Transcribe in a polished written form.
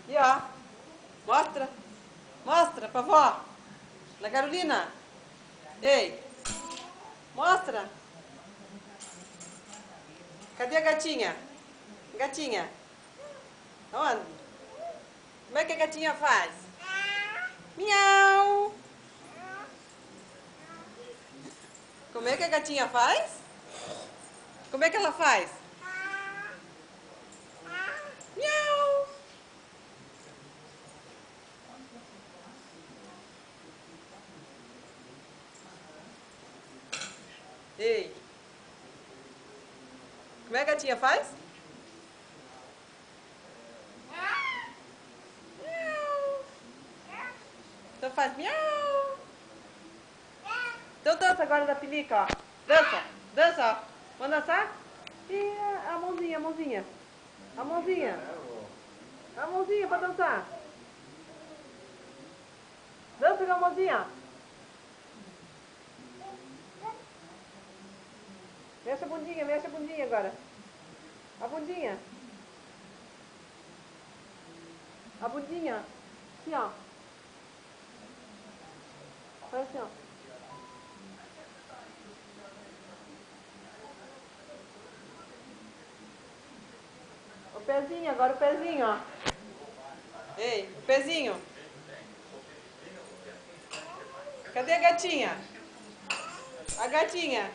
E ó, mostra. Mostra pra vó. Na Carolina. Ei, mostra. Cadê a gatinha? Gatinha. Onde? Como é que a gatinha faz? Miau. Como é que a gatinha faz? Como é que ela faz? Miau. Ei. Como é que a gatinha faz? Miau. Então faz miau. Então dança agora da pelica, ó. Dança, dança, ó. Vamos dançar? E a mãozinha, a mãozinha. A mãozinha. A mãozinha pra dançar. Dança com a mãozinha. Mexe a bundinha agora. A bundinha. A bundinha. Assim, ó. Faz assim, ó. O pezinho, agora o pezinho, ó. Ei, o pezinho. Cadê a gatinha? A gatinha.